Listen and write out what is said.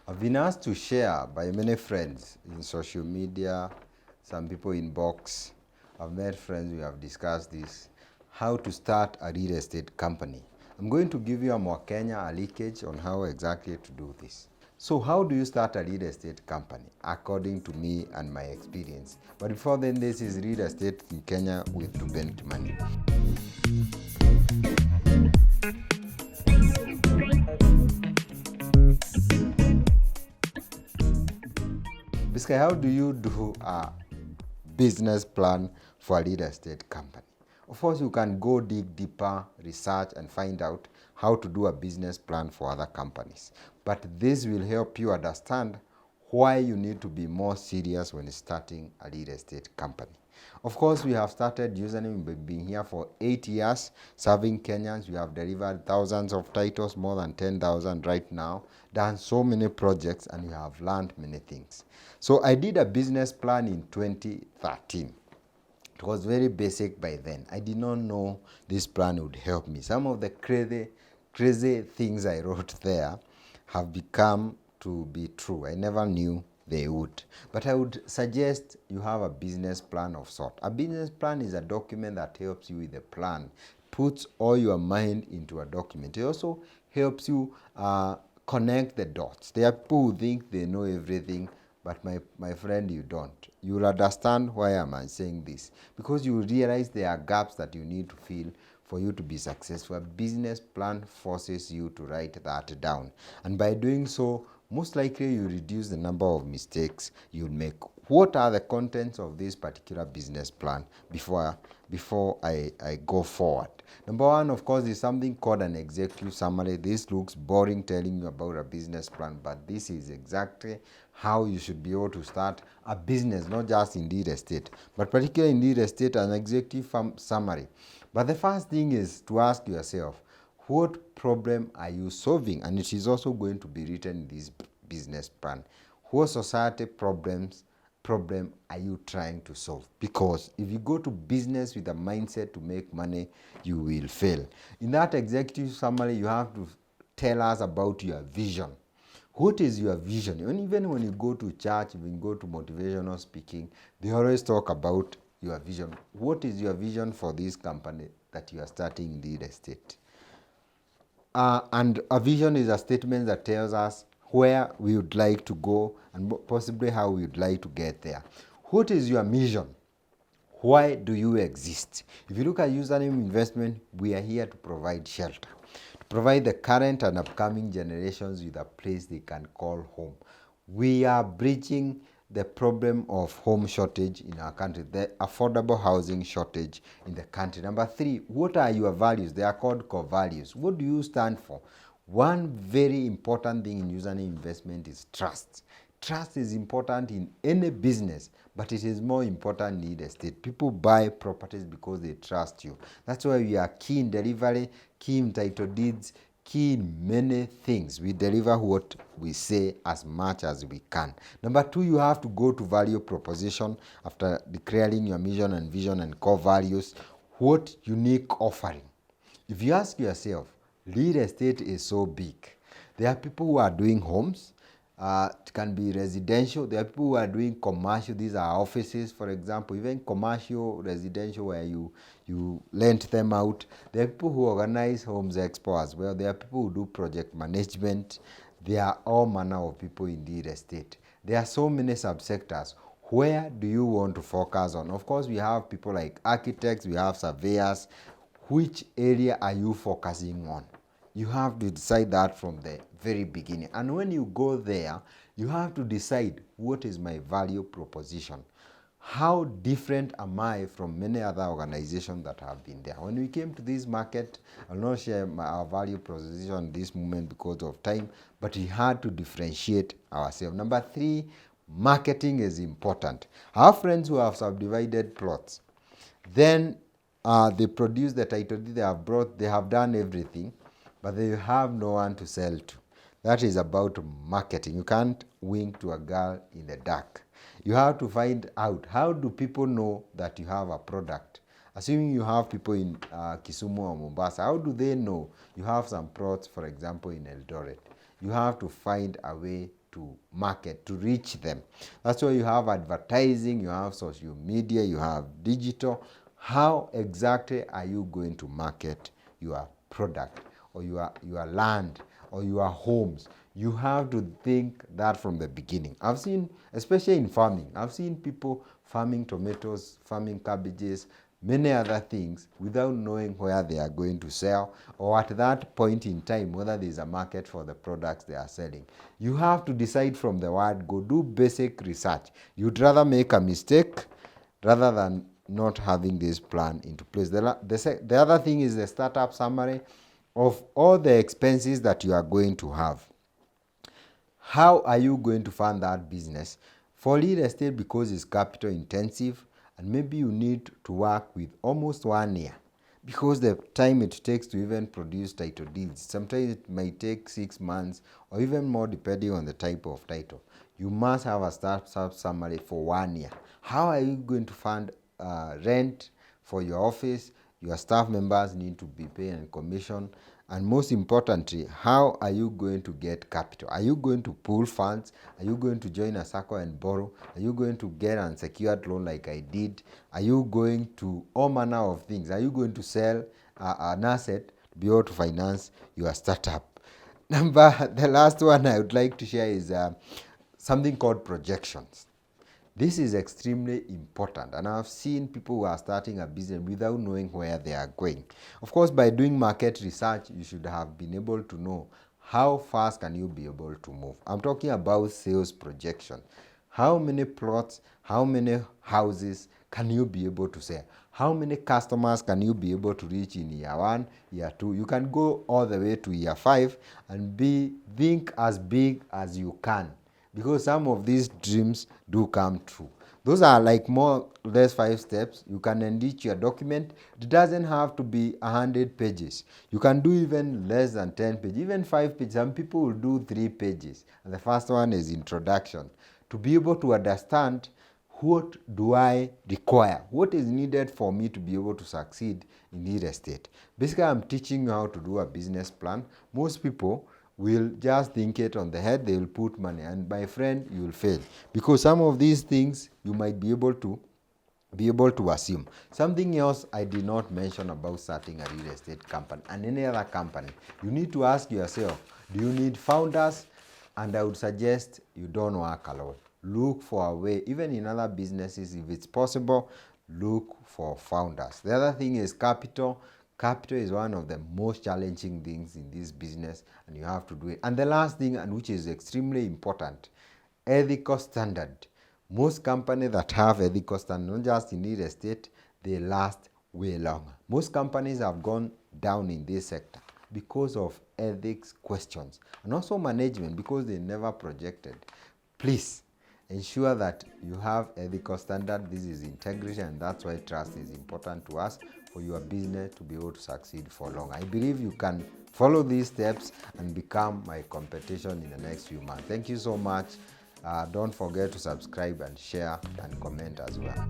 I've been asked to share by many friends in social media, some people in box. I've met friends who have discussed this, how to start a real estate company. I'm going to give you a more Kenya a leakage on how exactly to do this. So how do you start a real estate company according to me and my experience? But before then, this is Real Estate in Kenya with Reuben Kimani. Basically, how do you do a business plan for a real estate company? Of course, you can go dig deeper, research, and find out how to do a business plan for other companies. But this will help you understand why you need to be more serious when starting a real estate company. Of course, we have started username. We've been here for 8 years serving Kenyans. We have delivered thousands of titles, more than 10,000 right now, done so many projects, and we have learned many things. So I did a business plan in 2013. It was very basic by then. I did not know this plan would help me. Some of the crazy things I wrote there have become to be true. I never knew they would. But I would suggest you have a business plan of sort. A business plan is a document that helps you with a plan, puts all your mind into a document. It also helps you connect the dots. There are people who think they know everything, but my friend, you don't. You will understand why I'm saying this, because you will realize there are gaps that you need to fill for you to be successful. A business plan forces you to write that down, and by doing so, most likely you reduce the number of mistakes you'll make. What are the contents of this particular business plan before I go forward? Number one, of course, is something called an executive summary. This looks boring telling you about a business plan, but this is exactly how you should be able to start a business, not just in real estate, but particularly in real estate, an executive summary. But the first thing is to ask yourself, what problem are you solving? And it is also going to be written in this business plan. What society problem are you trying to solve? Because if you go to business with a mindset to make money, you will fail. In that executive summary, you have to tell us about your vision. What is your vision? And even when you go to church, when you go to motivational speaking, they always talk about your vision. What is your vision for this company that you are starting in real estate? And a vision is a statement that tells us where we would like to go and possibly how we would like to get there. What is your mission? Why do you exist? If you look at username investment, we are here to provide shelter, to provide the current and upcoming generations with a place they can call home. We are bridging the problem of home shortage in our country, the affordable housing shortage in the country. Number three, what are your values? They are called core values. What do you stand for? One very important thing in username investment is trust. Trust is important in any business, but it is more important in real estate. People buy properties because they trust you. That's why we are key in delivery, key in title deeds, key in many things. We deliver what we say as much as we can. Number two, you have to go to value proposition after declaring your mission and vision and core values. What unique offering? If you ask yourself, real estate is so big. There are people who are doing homes. It can be residential. There are people who are doing commercial. These are offices, for example, even commercial, residential, where you rent them out. There are people who organize homes expo as well. There are people who do project management. There are all manner of people in real estate. There are so many subsectors. Where do you want to focus on? Of course, we have people like architects, we have surveyors. Which area are you focusing on? You have to decide that from the very beginning. And when you go there, you have to decide, what is my value proposition? How different am I from many other organizations that have been there? When we came to this market, I'll not share our value proposition at this moment because of time, but we had to differentiate ourselves. Number three, marketing is important. I have friends who have subdivided plots. Then they produce the title deed, they have done everything, but they have no one to sell to. That is about marketing. You can't wink to a girl in the dark. You have to find out, how do people know that you have a product? Assuming you have people in Kisumu or Mombasa, how do they know you have some plots, for example, in Eldoret? You have to find a way to market, to reach them. That's why you have advertising, you have social media, you have digital. How exactly are you going to market your product or your land or your homes? You have to think that from the beginning. I've seen, especially in farming, I've seen people farming tomatoes, farming cabbages, many other things without knowing where they are going to sell, or at that point in time whether there is a market for the products they are selling. You have to decide from the word go. Do basic research. You'd rather make a mistake rather than not having this plan into place. The other thing is the startup summary of all the expenses that you are going to have. How are you going to fund that business? For real estate, because it's capital intensive, and maybe you need to work with almost 1 year, because the time it takes to even produce title deeds, sometimes it might take 6 months or even more depending on the type of title. You must have a startup summary for 1 year. How are you going to fund rent for your office? Your staff members need to be paying commission. And most importantly, how are you going to get capital? Are you going to pool funds? Are you going to join a circle and borrow? Are you going to get an unsecured loan like I did? Are you going to all manner of things? Are you going to sell an asset to be able to finance your startup? The last one I would like to share is something called projections. This is extremely important, and I've seen people who are starting a business without knowing where they are going. Of course, by doing market research, you should have been able to know how fast can you be able to move. I'm talking about sales projection. How many plots, how many houses can you be able to sell? How many customers can you be able to reach in year 1, year 2? You can go all the way to year 5 and think as big as you can, because some of these dreams do come true. Those are like more or less 5 steps. You can enrich your document. It doesn't have to be 100 pages. You can do even less than 10 pages, even 5 pages. Some people will do 3 pages. And the first one is introduction. To be able to understand, what do I require? What is needed for me to be able to succeed in real estate? Basically, I'm teaching you how to do a business plan. Most people will just think it on the head, they will put money, and my friend, you will fail, because some of these things you might be able to assume. Something else I did not mention about starting a real estate company and any other company, you need to ask yourself, do you need founders? And I would suggest you don't work alone. Look for a way, even in other businesses, if it's possible, look for founders. The other thing is capital. Capital is one of the most challenging things in this business, and you have to do it. And the last thing, and which is extremely important, ethical standard. Most companies that have ethical standard, not just in real estate, they last way longer. Most companies have gone down in this sector because of ethics questions, and also management, because they never projected. Please ensure that you have ethical standard. This is integrity, and that's why trust is important to us for your business to be able to succeed for long. I believe you can follow these steps and become my competition in the next few months. Thank you so much. Don't forget to subscribe and share and comment as well.